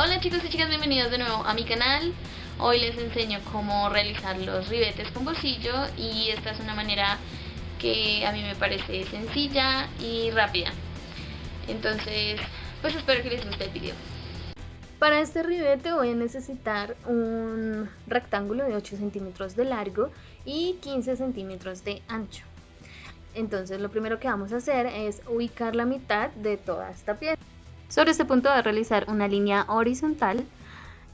Hola chicos y chicas, bienvenidos de nuevo a mi canal. Hoy les enseño cómo realizar los ribetes con bolsillo y esta es una manera que a mí me parece sencilla y rápida. Entonces, pues espero que les guste el video. Para este ribete voy a necesitar un rectángulo de 8 centímetros de largo y 15 centímetros de ancho. Entonces lo primero que vamos a hacer es ubicar la mitad de toda esta pieza. Sobre este punto voy a realizar una línea horizontal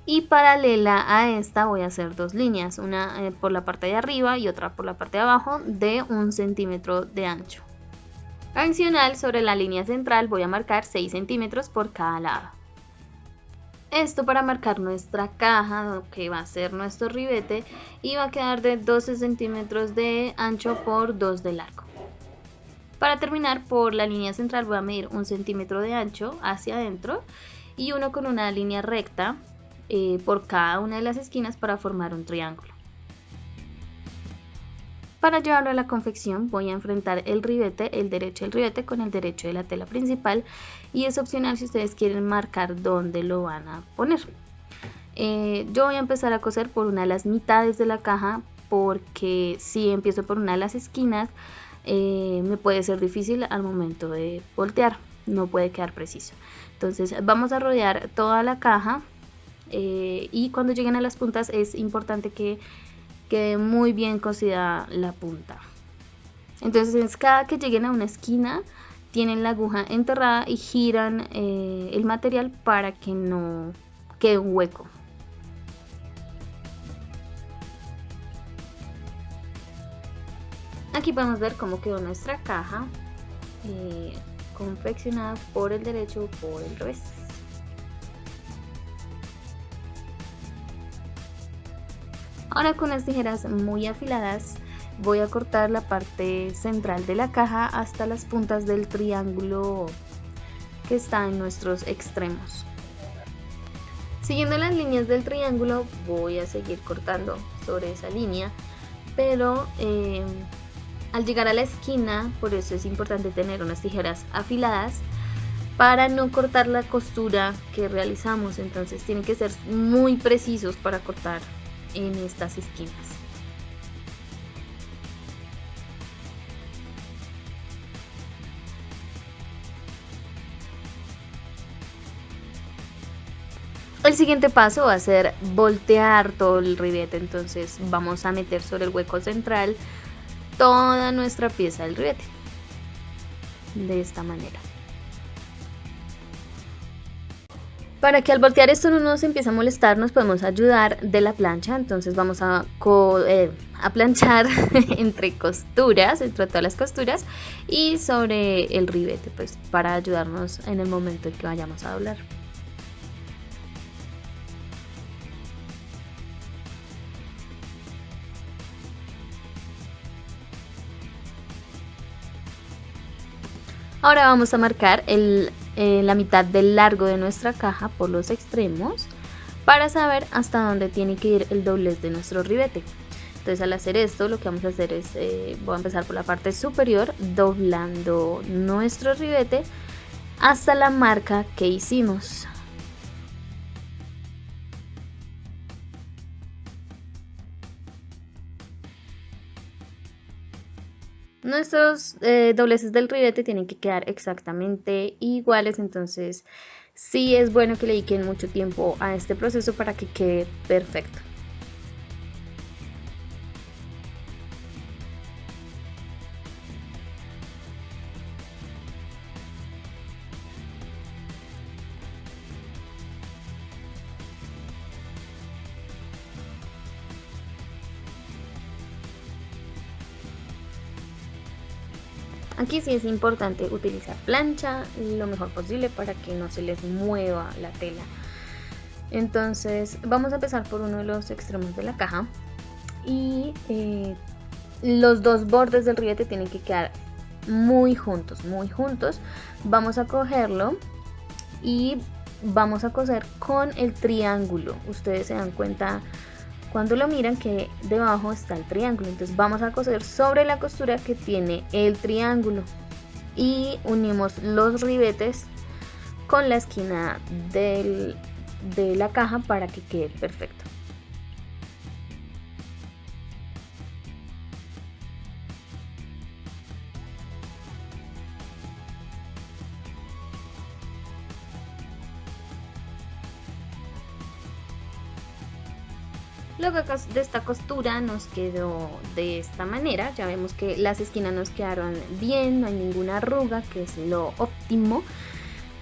y paralela a esta voy a hacer dos líneas, una por la parte de arriba y otra por la parte de abajo de 1 centímetro de ancho. Adicional, sobre la línea central voy a marcar 6 centímetros por cada lado. Esto para marcar nuestra caja, que va a ser nuestro ribete, y va a quedar de 12 centímetros de ancho por 2 de largo. Para terminar, por la línea central voy a medir 1 centímetro de ancho hacia adentro y uno con una línea recta por cada una de las esquinas para formar un triángulo. Para llevarlo a la confección voy a enfrentar el ribete, el derecho del ribete con el derecho de la tela principal, y es opcional si ustedes quieren marcar dónde lo van a poner. Yo voy a empezar a coser por una de las mitades de la caja, porque si empiezo por una de las esquinas me puede ser difícil al momento de voltear, no puede quedar preciso. Entonces vamos a rodear toda la caja y cuando lleguen a las puntas es importante que quede muy bien cosida la punta. Entonces cada que lleguen a una esquina tienen la aguja enterrada y giran el material para que no quede un hueco. Aquí podemos ver cómo quedó nuestra caja confeccionada por el derecho o por el revés. Ahora con las tijeras muy afiladas voy a cortar la parte central de la caja hasta las puntas del triángulo que está en nuestros extremos. Siguiendo las líneas del triángulo voy a seguir cortando sobre esa línea, pero al llegar a la esquina, por eso es importante tener unas tijeras afiladas para no cortar la costura que realizamos. Entonces tienen que ser muy precisos para cortar en estas esquinas. El siguiente paso va a ser voltear todo el ribete, entonces vamos a meter sobre el hueco central toda nuestra pieza del ribete, de esta manera. Para que al voltear esto no nos empiece a molestar, nos podemos ayudar de la plancha. Entonces vamos a planchar entre costuras, entre todas las costuras y sobre el ribete, pues para ayudarnos en el momento en que vayamos a doblar. Ahora vamos a marcar la mitad del largo de nuestra caja por los extremos para saber hasta dónde tiene que ir el doblez de nuestro ribete. Entonces al hacer esto lo que vamos a hacer es, voy a empezar por la parte superior doblando nuestro ribete hasta la marca que hicimos. Nuestros dobleces del ribete tienen que quedar exactamente iguales, entonces sí es bueno que le dediquen mucho tiempo a este proceso para que quede perfecto. Aquí sí es importante utilizar plancha lo mejor posible para que no se les mueva la tela. Entonces vamos a empezar por uno de los extremos de la caja y los dos bordes del ribete tienen que quedar muy juntos, muy juntos. Vamos a cogerlo y vamos a coser con el triángulo. Ustedes se dan cuenta cuando lo miran que debajo está el triángulo, entonces vamos a coser sobre la costura que tiene el triángulo y unimos los ribetes con la esquina del de la caja para que quede perfecto. Luego de esta costura nos quedó de esta manera. Ya vemos que las esquinas nos quedaron bien, no hay ninguna arruga, que es lo óptimo.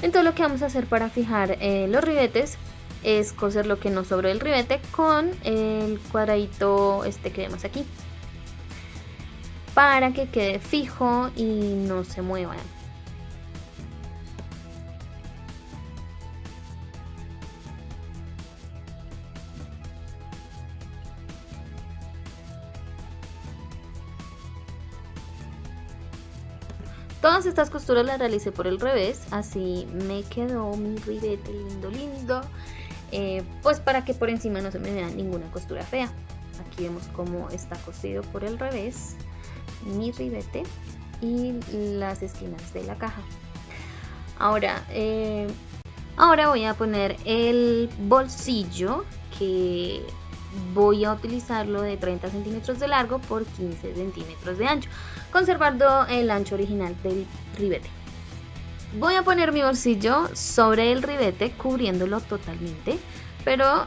Entonces lo que vamos a hacer para fijar los ribetes es coser lo que nos sobró del ribete con el cuadradito que vemos aquí, para que quede fijo y no se muevan. Todas estas costuras las realicé por el revés, así me quedó mi ribete lindo, pues para que por encima no se me vea ninguna costura fea. Aquí vemos cómo está cosido por el revés mi ribete y las esquinas de la caja. Ahora voy a poner el bolsillo, que voy a utilizarlo de 30 centímetros de largo por 15 centímetros de ancho, conservando el ancho original del ribete. Voy a poner mi bolsillo sobre el ribete cubriéndolo totalmente, pero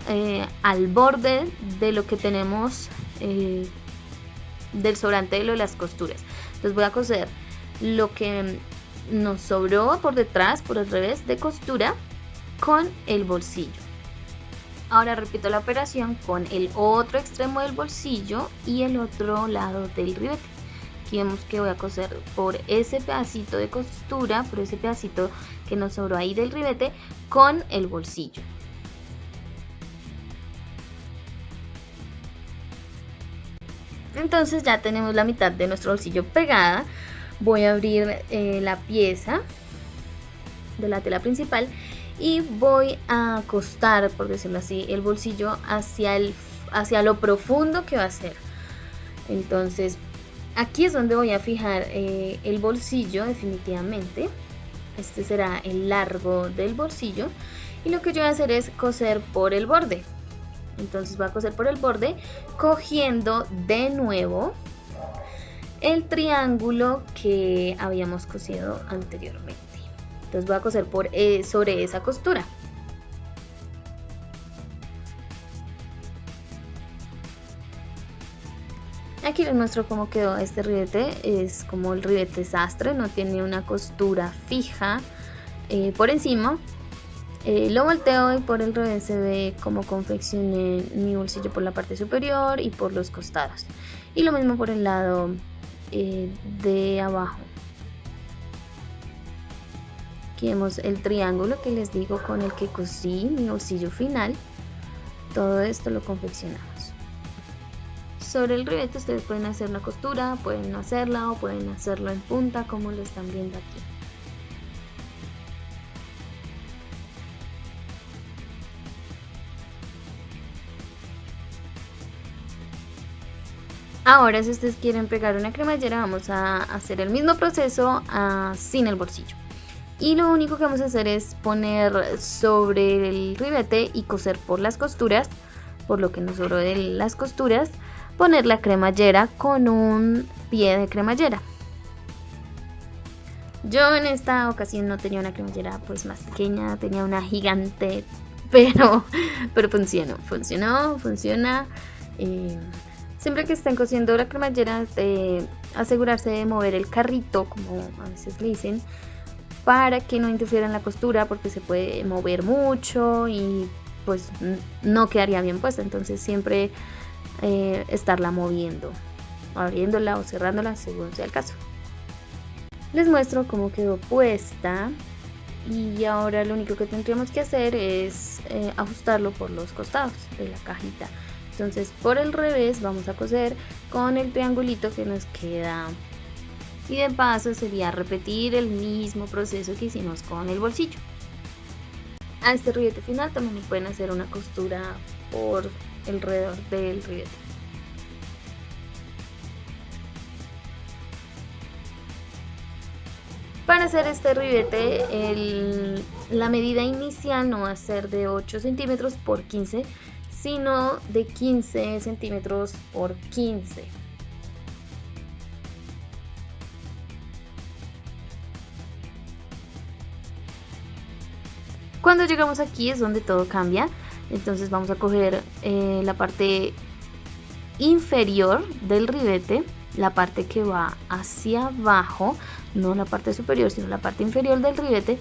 al borde de lo que tenemos del sobrante de lo de las costuras. Entonces voy a coser lo que nos sobró por detrás, por el revés de costura, con el bolsillo. Ahora repito la operación con el otro extremo del bolsillo y el otro lado del ribete. Aquí vemos que voy a coser por ese pedacito de costura, por ese pedacito que nos sobró ahí del ribete, con el bolsillo. Entonces ya tenemos la mitad de nuestro bolsillo pegada. Voy a abrir la pieza de la tela principal y voy a acostar, por decirlo así, el bolsillo hacia lo profundo que va a ser. Entonces aquí es donde voy a fijar el bolsillo definitivamente. Este será el largo del bolsillo y lo que yo voy a hacer es coser por el borde. Entonces voy a coser por el borde cogiendo de nuevo el triángulo que habíamos cosido anteriormente. Entonces voy a coser sobre esa costura. Aquí les muestro cómo quedó este ribete. Es como el ribete sastre, no tiene una costura fija por encima. Lo volteo y por el revés se ve como confeccioné mi bolsillo por la parte superior y por los costados. Y lo mismo por el lado de abajo. Aquí vemos el triángulo que les digo con el que cosí mi bolsillo final. Todo esto lo confeccionamos. Sobre el ribete ustedes pueden hacer una costura, pueden no hacerla o pueden hacerlo en punta como lo están viendo aquí. Ahora si ustedes quieren pegar una cremallera vamos a hacer el mismo proceso sin el bolsillo. Y lo único que vamos a hacer es poner sobre el ribete y coser por las costuras, por lo que nos sobró de las costuras, poner la cremallera con un pie de cremallera. Yo en esta ocasión no tenía una cremallera pues más pequeña, tenía una gigante, pero funciona. Siempre que estén cosiendo la cremallera, asegurarse de mover el carrito, como a veces le dicen, para que no interfiera en la costura, porque se puede mover mucho y pues no quedaría bien puesta. Entonces siempre estarla moviendo, abriéndola o cerrándola según sea el caso. Les muestro cómo quedó puesta y ahora lo único que tendríamos que hacer es ajustarlo por los costados de la cajita. Entonces por el revés vamos a coser con el triangulito que nos queda y de paso sería repetir el mismo proceso que hicimos con el bolsillo. A este ribete final también le pueden hacer una costura por alrededor del ribete. Para hacer este ribete, la medida inicial no va a ser de 8 centímetros por 15, sino de 15 centímetros por 15. Cuando llegamos aquí es donde todo cambia. Entonces vamos a coger la parte inferior del ribete, la parte que va hacia abajo, no la parte superior, sino la parte inferior del ribete,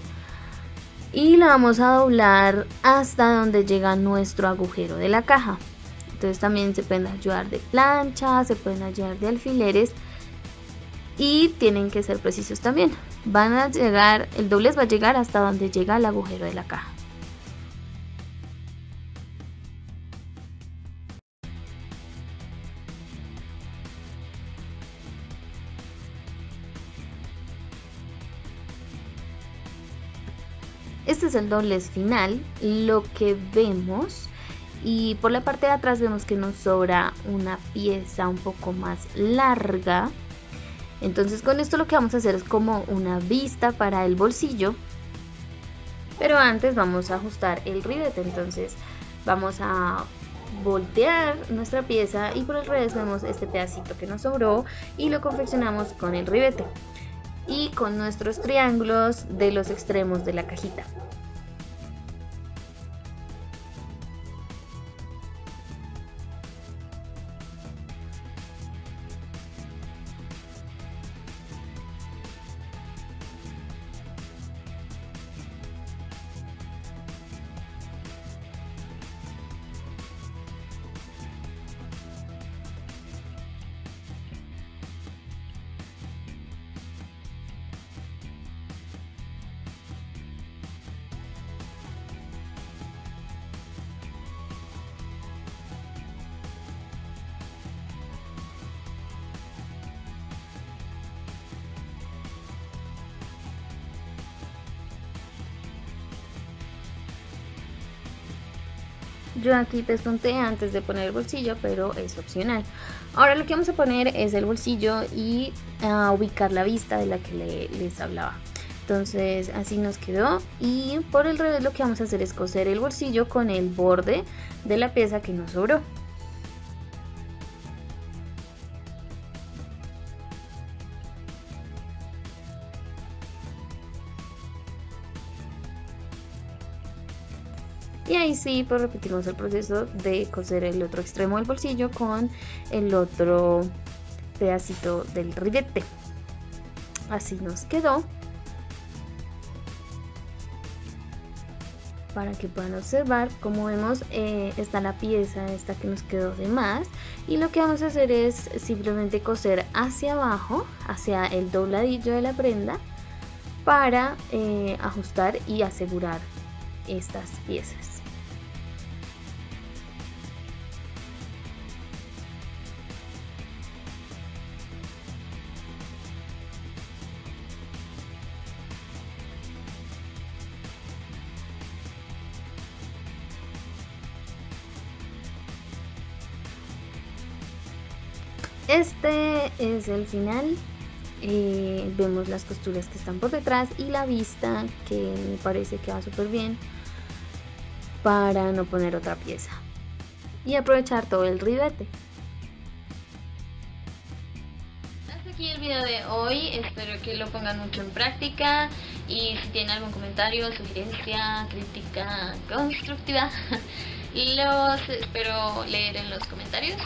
y la vamos a doblar hasta donde llega nuestro agujero de la caja. Entonces también se pueden ayudar de plancha, se pueden ayudar de alfileres, y tienen que ser precisos también. Van a llegar, el doblez va a llegar hasta donde llega el agujero de la caja. Este es el doblez final, lo que vemos, y por la parte de atrás vemos que nos sobra una pieza un poco más larga. Entonces con esto lo que vamos a hacer es como una vista para el bolsillo, pero antes vamos a ajustar el ribete. Entonces vamos a voltear nuestra pieza y por el revés vemos este pedacito que nos sobró y lo confeccionamos con el ribete y con nuestros triángulos de los extremos de la cajita. Yo aquí pespunté antes de poner el bolsillo, pero es opcional. Ahora lo que vamos a poner es el bolsillo y ubicar la vista de la que les hablaba. Entonces así nos quedó, y por el revés lo que vamos a hacer es coser el bolsillo con el borde de la pieza que nos sobró. Y ahí sí, pues repetimos el proceso de coser el otro extremo del bolsillo con el otro pedacito del ribete. Así nos quedó. Para que puedan observar, como vemos, está la pieza esta que nos quedó de más. Y lo que vamos a hacer es simplemente coser hacia abajo, hacia el dobladillo de la prenda, para ajustar y asegurar estas piezas. Este es el final. Vemos las costuras que están por detrás y la vista, que me parece que va súper bien para no poner otra pieza y aprovechar todo el ribete. Hasta aquí el video de hoy, espero que lo pongan mucho en práctica, y si tienen algún comentario, sugerencia, crítica constructiva, los espero leer en los comentarios.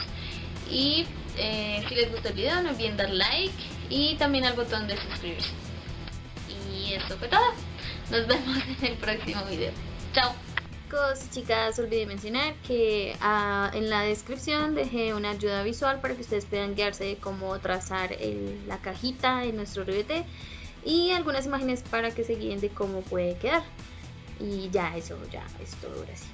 Y si les gusta el video, no olviden dar like y también al botón de suscribirse. Y eso fue todo. Nos vemos en el próximo video. Chao. Chicos y chicas, olvidé mencionar que en la descripción dejé una ayuda visual para que ustedes puedan guiarse de cómo trazar la cajita de nuestro ribete, y algunas imágenes para que se guíen de cómo puede quedar. Y ya, eso ya es todo, ahora sí.